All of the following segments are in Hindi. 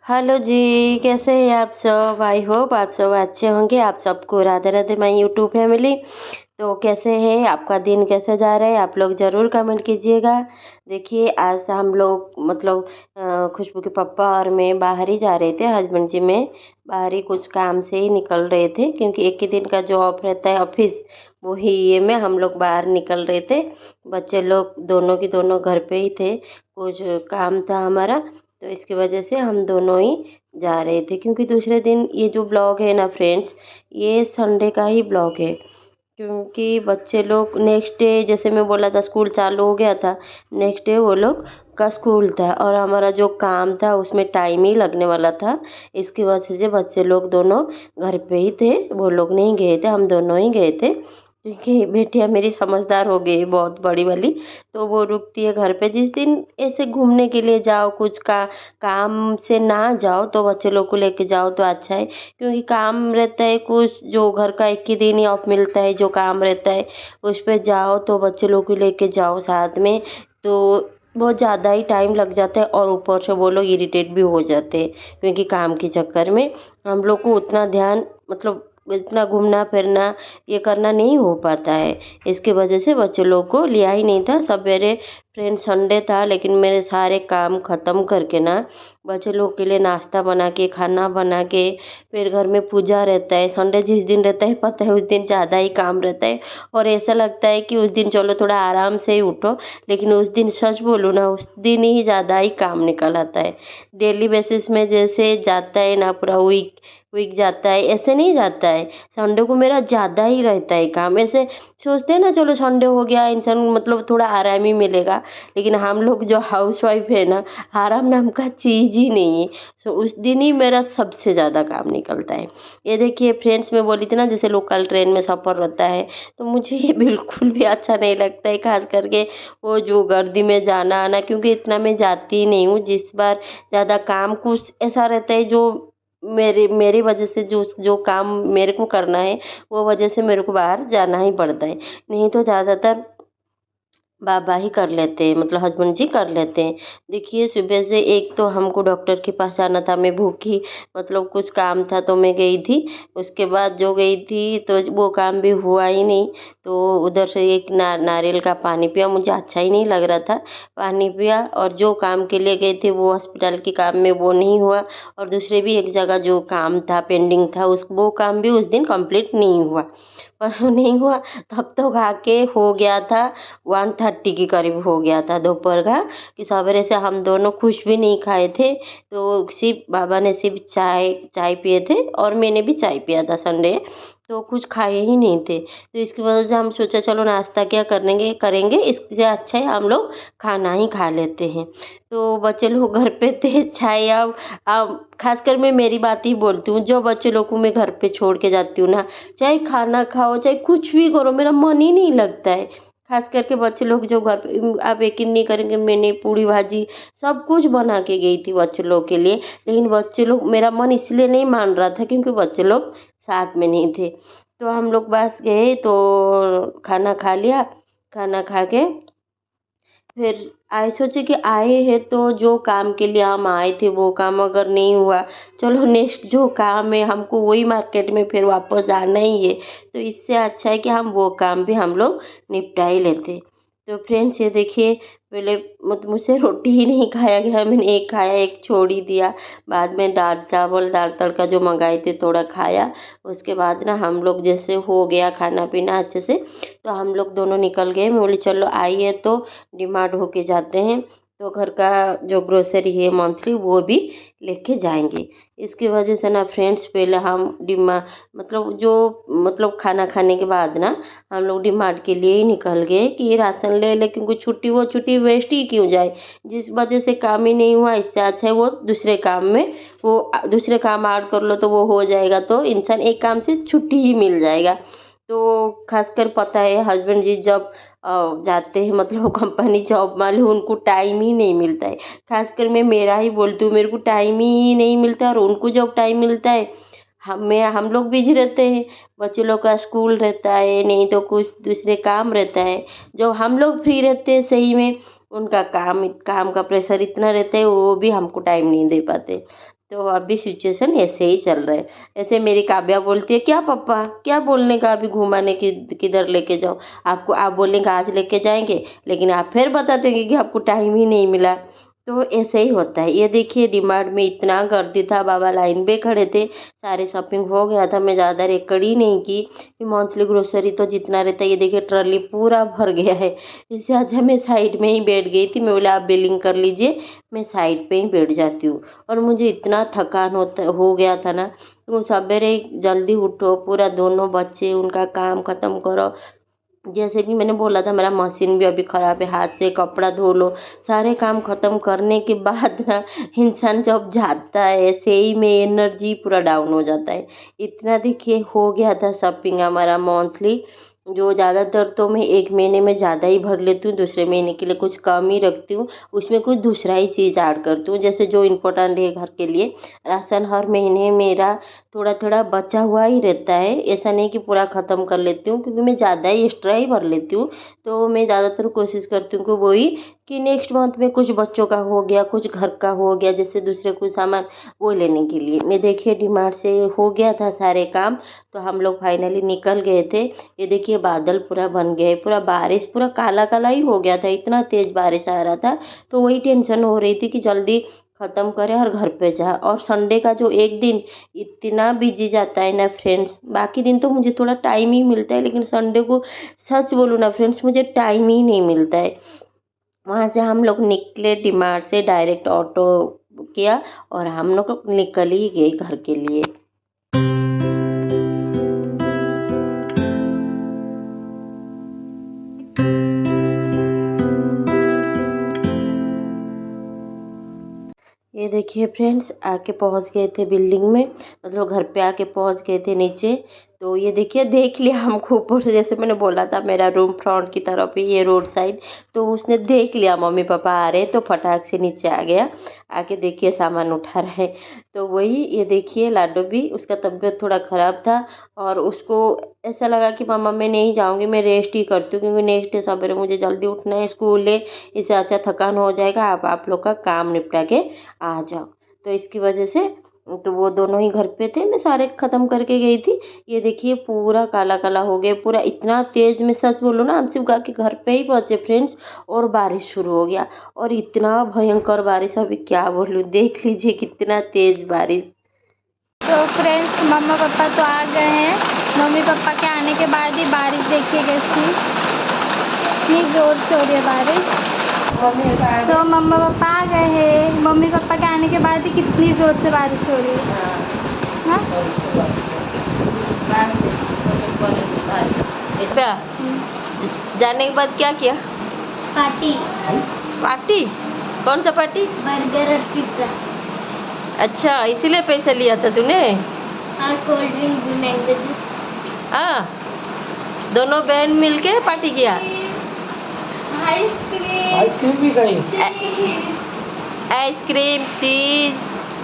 हेलो जी, कैसे हैं आप सब? आई होप आप सब अच्छे होंगे। आप सबको Radhe Radhe my YouTube family. तो कैसे हैं? आपका दिन कैसे जा रहा है? आप लोग ज़रूर कमेंट कीजिएगा। देखिए, आज हम लोग खुशबू के पापा और मैं बाहर ही जा रहे थे, हस्बैंड जी में बाहर ही कुछ काम से ही निकल रहे थे, क्योंकि एक ही दिन का जो ऑफ रहता है ऑफिस, वही ये में हम लोग बाहर निकल रहे थे। बच्चे लोग दोनों की दोनों घर पे ही थे, कुछ काम था हमारा, तो इसकी वजह से हम दोनों ही जा रहे थे। क्योंकि दूसरे दिन ये जो ब्लॉग है ना फ्रेंड्स, ये संडे का ही ब्लॉग है। क्योंकि बच्चे लोग नेक्स्ट डे, जैसे मैं बोला था स्कूल चालू हो गया था, नेक्स्ट डे वो लोग का स्कूल था और हमारा जो काम था उसमें टाइम ही लगने वाला था। इसकी वजह से बच्चे लोग दोनों घर पे ही थे, वो लोग नहीं गए थे, हम दोनों ही गए थे। क्योंकि बेटियाँ मेरी समझदार हो गई बहुत बड़ी वाली, तो वो रुकती है घर पे। जिस दिन ऐसे घूमने के लिए जाओ, कुछ का काम से ना जाओ, तो बच्चे लोग को लेके जाओ तो अच्छा है। क्योंकि काम रहता है कुछ, जो घर का एक ही दिन ही ऑफ मिलता है, जो काम रहता है उस पे जाओ, तो बच्चे लोग को लेके जाओ साथ में, तो बहुत ज़्यादा ही टाइम लग जाता है और ऊपर से वो लोग इरिटेट भी हो जाते हैं। क्योंकि काम के चक्कर में हम लोग को उतना ध्यान, इतना घूमना फिरना ये करना नहीं हो पाता है। इसकी वजह से बच्चे लोग को लिया ही नहीं था। सवेरे फ्रेंड संडे था, लेकिन मेरे सारे काम ख़त्म करके ना, बच्चे लोग के लिए नाश्ता बना के, खाना बना के, फिर घर में पूजा रहता है। संडे जिस दिन रहता है पता है, उस दिन ज़्यादा ही काम रहता है और ऐसा लगता है कि उस दिन चलो थोड़ा आराम से ही उठो, लेकिन उस दिन सच बोलूँ ना, उस दिन ही ज़्यादा ही काम निकल आता है। डेली बेसिस में जैसे जाता है ना, पूरा वीक वीक जाता है, ऐसे नहीं जाता है। संडे को मेरा ज़्यादा ही रहता है काम। ऐसे सोचते हैं ना, चलो संडे हो गया, इंसान थोड़ा आराम ही मिलेगा, लेकिन हम लोग जो हाउसवाइफ है ना, आराम नाम का चीज़ ही नहीं है। सो उस दिन ही मेरा सबसे ज़्यादा काम निकलता है। ये देखिए फ्रेंड्स, मैं बोली थी ना, जैसे लोकल ट्रेन में सफ़र रहता है, तो मुझे ये बिल्कुल भी अच्छा नहीं लगता है। खास करके वो जो गर्दी में जाना आना, क्योंकि इतना मैं जाती ही नहीं हूँ। जिस बार ज़्यादा काम कुछ ऐसा रहता है जो मेरी मेरी वजह से, जो जो काम मेरे को करना है, वो वजह से मेरे को बाहर जाना ही पड़ता है। नहीं तो ज़्यादातर बाबा ही कर लेते हैं, हस्बैंड जी कर लेते हैं। देखिए, सुबह से एक तो हमको डॉक्टर के पास जाना था, मैं भूखी, कुछ काम था तो मैं गई थी। उसके बाद जो गई थी तो वो काम भी हुआ ही नहीं। तो उधर से एक नारियल का पानी पिया, मुझे अच्छा ही नहीं लग रहा था। पानी पिया और जो काम के लिए गए थे वो हॉस्पिटल के काम में वो नहीं हुआ, और दूसरे भी एक जगह जो काम था पेंडिंग था, उस वो काम भी उस दिन कंप्लीट नहीं हुआ। पर नहीं हुआ, तब तो खा के हो गया था 1:30 के करीब हो गया था दोपहर का, कि सवेरे से हम दोनों कुछ भी नहीं खाए थे। तो सिर्फ बाबा ने सिर्फ चाय चाय पिए थे और मैंने भी चाय पिया था संडे, तो कुछ खाए ही नहीं थे। तो इसकी वजह से हम सोचा चलो नाश्ता क्या करेंगे करेंगे, इससे अच्छा है हम लोग खाना ही खा लेते हैं। तो बच्चे लोग घर पे थे, चाय अब खासकर मैं मेरी बात ही बोलती हूँ, जो बच्चे लोग को मैं घर पे छोड़ के जाती हूँ ना, चाहे खाना खाओ चाहे कुछ भी करो, मेरा मन ही नहीं लगता है। खास करके बच्चे लोग जो घर पे, आप यकीन नहीं करेंगे, मैंने पूड़ी भाजी सब कुछ बना के गई थी बच्चे लोग के लिए, लेकिन बच्चे लोग, मेरा मन इसलिए नहीं मान रहा था क्योंकि बच्चे लोग साथ में नहीं थे। तो हम लोग बस गए तो खाना खा लिया। खाना खा के फिर आए, सोचे कि आए हैं तो जो काम के लिए हम आए थे वो काम अगर नहीं हुआ, चलो नेक्स्ट जो काम है हमको वही मार्केट में फिर वापस आना ही है, तो इससे अच्छा है कि हम वो काम भी हम लोग निपटा ही लेते। तो फ्रेंड्स, ये देखिए, पहले मुझसे रोटी ही नहीं खाया गया, मैंने एक खाया, एक छोड़ ही दिया। बाद में दाल चावल दाल तड़का जो मंगाए थे थोड़ा खाया। उसके बाद ना हम लोग जैसे हो गया खाना पीना अच्छे से, तो हम लोग दोनों निकल गए। मैं बोली चलो आई है तो डीमार्ट होके जाते हैं, तो घर का जो ग्रोसरी है मंथली वो भी लेके जाएंगे। इसकी वजह से ना फ्रेंड्स, पहले हम डीमा खाना खाने के बाद ना हम लोग डीमार्ट के लिए ही निकल गए कि राशन ले ले, क्योंकि छुट्टी, वो छुट्टी वेस्ट ही क्यों जाए। जिस वजह से काम ही नहीं हुआ, इससे अच्छा है वो दूसरे काम में, वो दूसरे काम ऐड कर लो तो वो हो जाएगा, तो इंसान एक काम से छुट्टी ही मिल जाएगा। तो खासकर पता है हस्बैंड जी जब जाते हैं, कंपनी जॉब वाले, उनको टाइम ही नहीं मिलता है। खासकर मैं मेरा ही बोलती हूँ, मेरे को टाइम ही नहीं मिलता, और उनको जब टाइम मिलता है, हम लोग बिजी रहते हैं। बच्चे लोग का स्कूल रहता है, नहीं तो कुछ दूसरे काम रहता है। जो हम लोग फ्री रहते हैं सही में, उनका काम काम का प्रेशर इतना रहता है, वो भी हमको टाइम नहीं दे पाते। तो अभी सिचुएशन ऐसे ही चल रहा है। ऐसे मेरी काव्या बोलती है, क्या पापा क्या बोलने का, अभी घुमाने की किधर लेके जाओ आपको, आप बोलेंगे आज लेके जाएंगे लेकिन आप फिर बता देंगे कि आपको टाइम ही नहीं मिला। तो ऐसे ही होता है। ये देखिए डीमार्ट में इतना गर्दी था, बाबा लाइन पे खड़े थे, सारे शॉपिंग हो गया था, मैं ज़्यादा रेकड़ ही नहीं की कि मंथली ग्रोसरी तो जितना रहता है, ये देखिए ट्रॉली पूरा भर गया है। इससे अच्छा मैं साइड में ही बैठ गई थी, मैं बोला आप बिलिंग कर लीजिए, मैं साइड पे ही बैठ जाती हूँ। और मुझे इतना थकान होता हो गया था ना, तो सवेरे जल्दी उठो, पूरा दोनों बच्चे उनका काम ख़त्म करो। जैसे कि मैंने बोला था मेरा मशीन भी अभी ख़राब है, हाथ से कपड़ा धो लो, सारे काम ख़त्म करने के बाद ना इंसान जब जाता है ऐसे ही में एनर्जी पूरा डाउन हो जाता है। इतना देखिए हो गया था शॉपिंग हमारा मंथली, जो ज़्यादातर तो मैं एक महीने में ज़्यादा ही भर लेती हूँ, दूसरे महीने के लिए कुछ कम ही रखती हूँ, उसमें कुछ दूसरा ही चीज़ ऐड करती हूँ, जैसे जो इम्पोर्टेंट है घर के लिए। राशन हर महीने मेरा थोड़ा थोड़ा बचा हुआ ही रहता है, ऐसा नहीं कि पूरा ख़त्म कर लेती हूँ, क्योंकि मैं ज़्यादा ही एक्स्ट्रा ही भर लेती हूँ। तो मैं ज़्यादातर कोशिश करती हूँ कि वही कि नेक्स्ट मंथ में कुछ बच्चों का हो गया, कुछ घर का हो गया, जैसे दूसरे कुछ सामान वो लेने के लिए। मैं देखिए डीमार्ट से हो गया था सारे काम, तो हम लोग फाइनली निकल गए थे। ये देखिए बादल पूरा बन गया है, पूरा बारिश पूरा काला काला ही हो गया था, इतना तेज़ बारिश आ रहा था। तो वही टेंशन हो रही थी कि जल्दी ख़त्म करें और घर पे जाए। और संडे का जो एक दिन इतना बिजी जाता है ना फ्रेंड्स, बाकी दिन तो मुझे थोड़ा टाइम ही मिलता है, लेकिन संडे को सच बोलूँ ना फ्रेंड्स, मुझे टाइम ही नहीं मिलता है। वहाँ से हम लोग निकले डीमार्ट से, डायरेक्ट ऑटो किया और हम लोग निकल ही गए घर के लिए। ये देखिए फ्रेंड्स आके पहुंच गए थे बिल्डिंग में, मतलब घर पे आके पहुंच गए थे नीचे। तो ये देखिए देख लिया हमको ऊपर से, जैसे मैंने बोला था मेरा रूम फ्रंट की तरफ ही ये रोड साइड, तो उसने देख लिया मम्मी पापा आ रहे, तो फटाक से नीचे आ गया। आके देखिए सामान उठा रहे। तो वही ये देखिए लाडो भी, उसका तबीयत थोड़ा ख़राब था और उसको ऐसा लगा कि मम्मा मैं नहीं जाऊँगी, मैं रेस्ट ही करती हूँ, क्योंकि नेक्स्ट डे सवेरे मुझे जल्दी उठना है, स्कूल है, इससे अच्छा थकान हो जाएगा, आप लोग का काम निपटा के आ जाओ। तो इसकी वजह से तो वो दोनों ही घर पे थे, मैं सारे ख़त्म करके गई थी। ये देखिए पूरा काला काला हो गया, पूरा इतना तेज़, मैं सच बोलूँ ना हम सिर्फ गा के घर पे ही पहुँचे फ्रेंड्स, और बारिश शुरू हो गया, और इतना भयंकर बारिश, अभी क्या बोलूँ, देख लीजिए कितना तेज़ बारिश। तो फ्रेंड्स मम्मा पापा तो आ गए हैं। मम्मी पापा के आने के बाद ही बारिश देखिए कैसी, इतनी ज़ोर से हो रही है बारिश। तो मम्मा पापा आ गए हैं, मम्मी पापा के आने के बाद ही कितनी ज़ोर से बारिश हो रही है। हाँ? जाने के बाद क्या किया? पार्टी। पार्टी? कौन सा पार्टी? बर्गर और पिज्ज़ा। अच्छा इसीलिए पैसा लिया था तूने? और कोल्ड ड्रिंक भी, मैंगो जूस। हाँ दोनों बहन मिलके पार्टी किया। आइसक्रीम भी गई। आइसक्रीम चीज,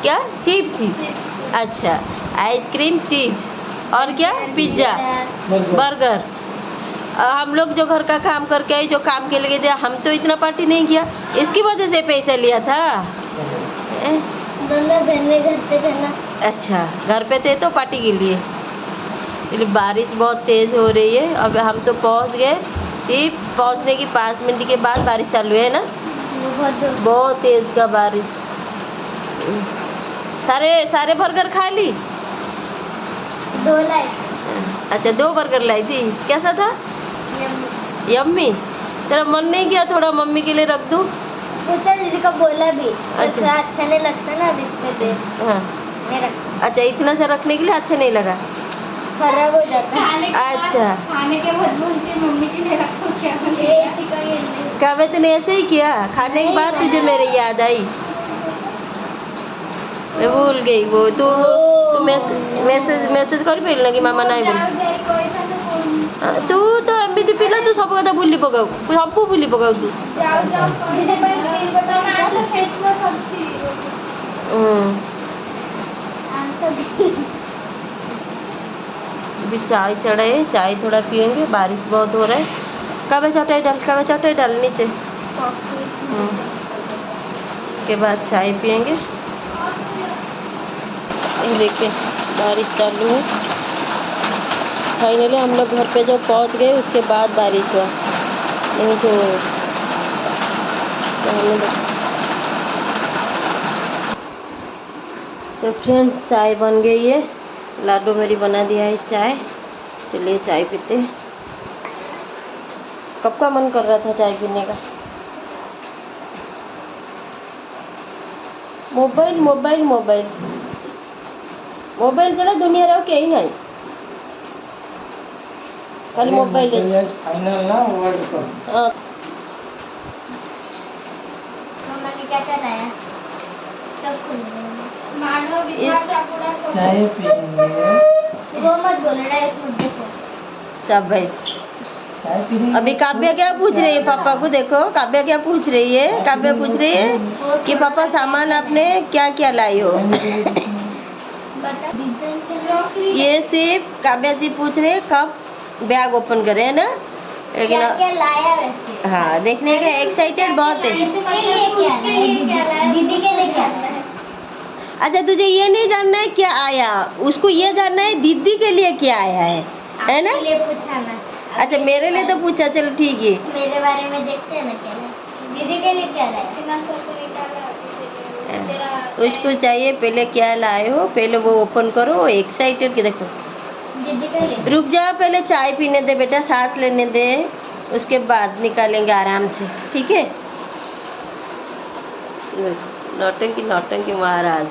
क्या चिप्स? अच्छा आइसक्रीम चिप्स और क्या पिज्ज़ा बर्गर। हम लोग जो घर का काम करके आए, जो काम के लिए दिया, हम तो इतना पार्टी नहीं किया, इसकी वजह से पैसा लिया था। दोनों बहने घर पे थे ना। अच्छा घर पे थे तो पार्टी के लिए। बारिश बहुत तेज़ हो रही है, अब हम तो पहुंच गए, सिर्फ पहुंचने की 5 मिनट के बाद बारिश चालू है ना, बहुत तेज़ का बारिश। सारे बर्गर खा ली? 2 लाई। अच्छा 2 बर्गर लाई थी, कैसा था? यम्मी। तेरा मन नहीं किया थोड़ा मम्मी के लिए रख दूँ? पूछा दीदी को, बोला भी। अच्छा अच्छा नहीं लगता ना इतने देर। हाँ अच्छा इतना सा रखने के लिए अच्छा नहीं लगा, खराब हो जाता है। अच्छा खाने के बाद बोलती मम्मी के लिए रखो क्या? कभी तूने ऐसे ही किया, खाने के बाद तुझे मेरी याद आई, मैं भूल गई वो। तू मेसेज कर पहले कि मामा नहीं बोल, तू तो एमती पिला, तू सब कथा भूली पकाऊ, सब भूली पकाऊ तू। अभी चाय चढ़े, चाय थोड़ा पियेंगे, बारिश बहुत हो रहा है। कब चटाई डाल नीचे, उसके बाद चाय पियेंगे। ये देखिए बारिश चालू है। फाइनली हम लोग घर पे जब पहुंच गए उसके बाद बारिश हुआ, नहीं तो फ्रेंड्स चाय बन गई है। लाडू मेरी बना दिया है चाय। चलिए चाय पीते हैं। कब का मन कर रहा था चाय पीने का। मोबाइल मोबाइल मोबाइल मोबाइल चला दुनिया रहो कहीं नहीं, खाली मोबाइल फाइनल ना वर्ल्ड कप। हाँ मैंने क्या कराया मानो चाय पीएंगे। वो मत बोलो, डायरेक्ट मुझे देखो। शाबाश। चाय पीने अभी काव्या क्या पूछ रही है पापा को, देखो काव्या क्या पूछ रही है। काव्या पूछ रही है कि पापा सामान आपने क्या क्या लाई हो। ये सिर्फ काव्या से पूछ रहे कब बैग ओपन करे है ना, लेकिन क्या लाया वैसे। हाँ देखने का एक्साइटेड बहुत है। दीदी के लिए क्या लाया। अच्छा तुझे ये नहीं जानना है क्या आया, उसको ये जानना है दीदी के लिए क्या आया है ना। लिए पूछा ना। अच्छा मेरे लिए तो पूछा, चलो ठीक है। मेरे बारे में देखते हैं ना क्या लाया। दीदी के लिए क्या लाया। उसको चाहिए पहले क्या लाए हो, पहले वो ओपन करो, वो एक्साइटेड कि देखो। दीदी के लिए रुक जा, पहले चाय पीने दे बेटा, सांस लेने दे, उसके बाद निकालेंगे आराम से, ठीक है। नौटंकी नौटंकी महाराज।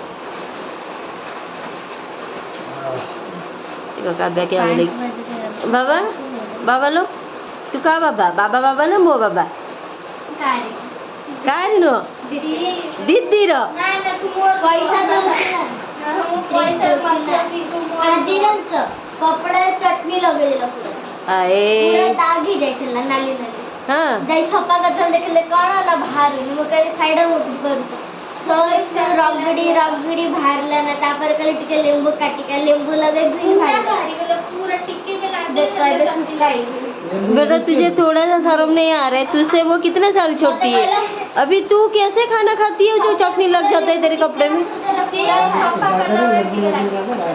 देखो काव्या क्या बोलेगी। बाबा बाबा लो तू का बाबा बाबा बाबा ना मो बाबा काय नो दीदी रो कपड़ा चटनी लगेला आए दागी जाइथिला नाली नाली हाँ जाई छपा कथा देखले कଣ ना बाहर मो कहे साइड में कर सो रगड़ी रगड़ी बाहरला ना तापर कले टिके लेंबू काटी के लेंबू लगे भी बाहर गेलो पूरा टिक्के में लाग दे सुकाई। बेटा तुझे थोड़ा सा शर्म नहीं आ रहा है, तुझसे वो कितने साल छोटी है। अभी तू कैसे खाना खाती है जो चटनी लग जाता है तेरे कपड़े में।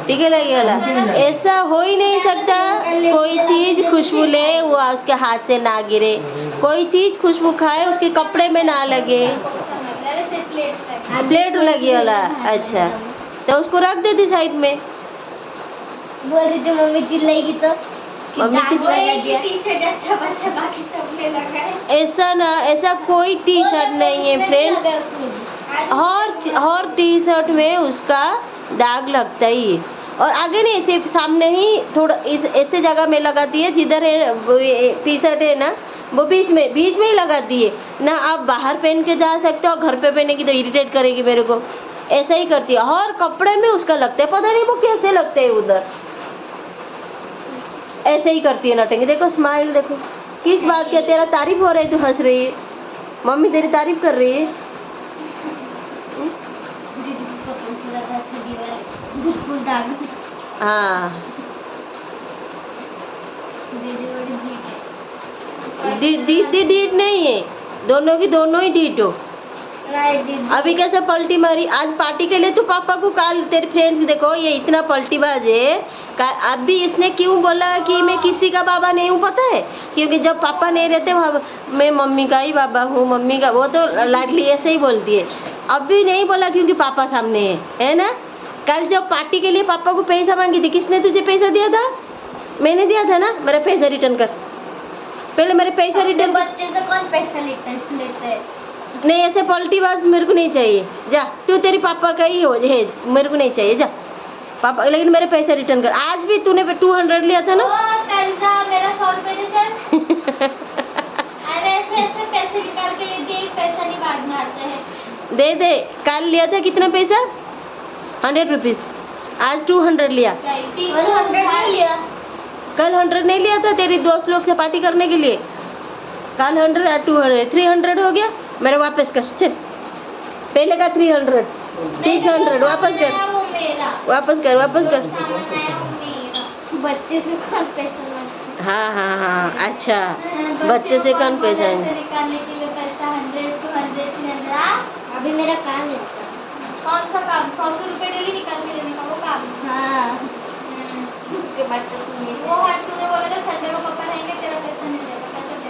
ठीक है लगेगा, ऐसा हो ही नहीं सकता। कोई चीज खुशबू ले वो उसके हाथ से ना गिरे, कोई चीज खुशबू खाए उसके कपड़े में ना लगे। प्लेट लगी वाला, अच्छा तो उसको रख दे दी साइड में। बोल रही थी मम्मी चिल्लाएगी तो मम्मी टी-शर्ट अच्छा बच्चा बाकी सब में लगा है। ऐसा ना, ऐसा कोई टी शर्ट नहीं है फ्रेंड्स, हर टी शर्ट में उसका दाग लगता ही है। और आगे नहीं ऐसे सामने ही थोड़ा ऐसे जगह में लगाती है जिधर है टी शर्ट है ना, वो बीच में ही लगाती है ना। आप बाहर पहन के जा सकते हो, घर पे पहनेगी तो इरिटेट करेगी मेरे को। ऐसा ही करती है, हर कपड़े में उसका लगता है, पता नहीं वो कैसे लगते है उधर। ऐसे ही करती है नौटंकी। देखो स्माइल देखो, किस बात की तेरा तारीफ हो रही है, तू हंस रही है। मम्मी तेरी तारीफ कर रही है। हाँ डीट नहीं है, दोनों की दोनों ही डीट हो। अभी कैसे पलटी मारी आज पार्टी के लिए तू पापा को, कल तेरे फ्रेंड्स देखो ये इतना पलटीबाज है। अभी इसने क्यों बोला कि मैं किसी का बाबा नहीं हूँ, पता है क्योंकि जब पापा नहीं रहते मैं मम्मी का ही बाबा हूँ, मम्मी का, वो तो लाडली ऐसे ही बोलती है। अभी नहीं बोला क्योंकि पापा सामने है ना। कल जब पार्टी के लिए पापा को पैसा मांगी थी, किसने तुझे पैसा दिया था। मैंने दिया था ना। मेरा पैसा रिटर्न कर, पहले मेरे पैसा रिटर्न। बच्चे से कौन पैसा लेते हैं। नहीं ऐसे पलटीबाज मेरे को नहीं चाहिए, जा तू तेरी पापा का ही हो है, मेरे को नहीं चाहिए जा पापा, लेकिन मेरे पैसे रिटर्न कर। आज भी तूने 200 लिया था ना। मेरा 100 रुपए दे चल। ऐसे पैसे निकाल के दे, पैसा नहीं बाद में आते हैं। दे कल लिया था कितना पैसा, 100 रुपीज, आज 200 लिया। 300 नहीं लिया, कल 100 नहीं लिया था तेरी दोस्त लोग से पार्टी करने के लिए। कल 100 आज 200, 300 हो गया। मेरा वापस कर, चल पहले का 300 600 वापस कर, वापस कर, वापस कर। बच्चे से कौन पैसा मांगता। हाँ अच्छा बच्चे से कौन पैसा निकालने के लिए पैसा 100 200 300। अभी मेरा काम है। कौन सा काम, 100 रुपए डेली निकाल के देने का वो काम हाँ उसके बाद तो वो हट तूने बोला था संडे को पापा रहेंगे तेरा पैसा नहीं देगा पैसा दे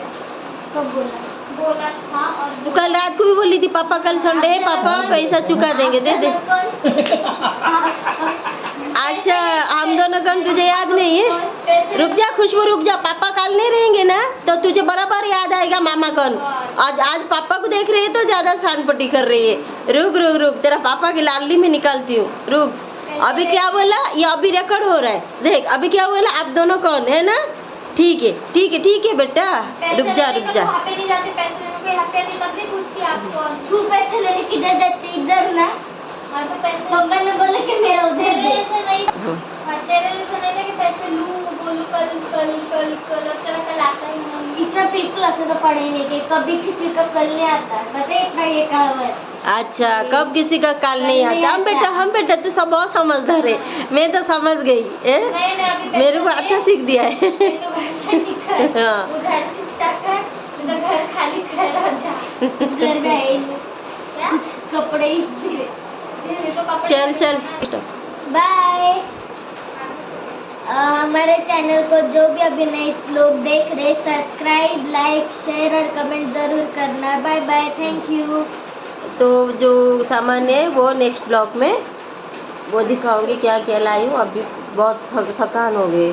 कब बोला था और तू कल रात को भी बोली थी पापा कल संडे है पापा पैसा चुका देंगे दे दे। अच्छा हम दोनों का तुझे याद नहीं है? रुक जा खुशबू रुक जा, पापा कल नहीं रहेंगे ना तो तुझे बराबर याद आएगा मामा कौन। आज पापा को देख रही है तो ज्यादा शानपट्टी कर रही है। रुक रुक रुक तेरा पापा की लाडली में निकालती हूँ रुक। अभी क्या बोला? ये अभी रिकॉर्ड हो रहा है देख। अभी क्या बोला? आप दोनों कौन है ना? ठीक है ठीक है ठीक है बेटा रुक जा रुक जा। वहाँ पे नहीं जाते पैसे लेने को, यहाँ पे नहीं तब नहीं पूछती आपको। तू पैसे लेने किधर जाती इधर ना? हाँ तो पैसे पापा ने बोला कि मेरा उधर दे। ऐसे नहीं तेरे जैसे नहीं ना कि पैसे लूँ बोलूँ कल कल कल कल तेरा कल आता ही नहीं। इसका बिल्कुल आता तो पढ़े नहीं कि कभी किसी का कल नहीं आता बताए इतना ये कहावत। अच्छा कब किसी का काल नहीं आता? हम बेटा तू सब बहुत समझदार है। मैं तो समझ गई है मेरे को अच्छा सीख दिया है। हाँ उधर चुपटा कर तो घर खाली कर जा घर में है क्या कपड़े ही तो कपड़े चल चल बाय। हमारे चैनल को जो भी अभी नए लोग देख रहे सब्सक्राइब लाइक शेयर और कमेंट जरूर करना। Bye bye thank you. तो जो सामान है वो नेक्स्ट ब्लॉग में वो दिखाऊंगी क्या क्या लाई हूँ। अभी बहुत थकान हो गई।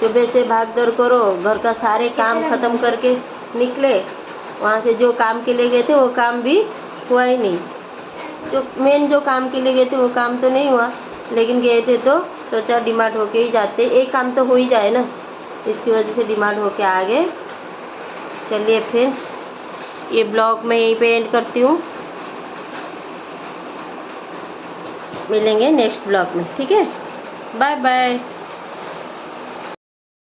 सुबह से भाग दौड़ करो घर का सारे काम ख़त्म करके निकले। वहाँ से जो काम के लिए गए थे वो काम भी हुआ ही नहीं। जो मेन जो काम के लिए गए थे वो काम तो नहीं हुआ लेकिन गए थे तो सोचा डिमांड होके ही जाते। एक काम तो हो ही जाए ना इसकी वजह से डिमांड होके आ गए। चलिए फ्रेंड्स ये ब्लॉग मैं यहीं पे एंड करती हूँ। मिलेंगे नेक्स्ट ब्लॉग में ठीक है। Bye bye.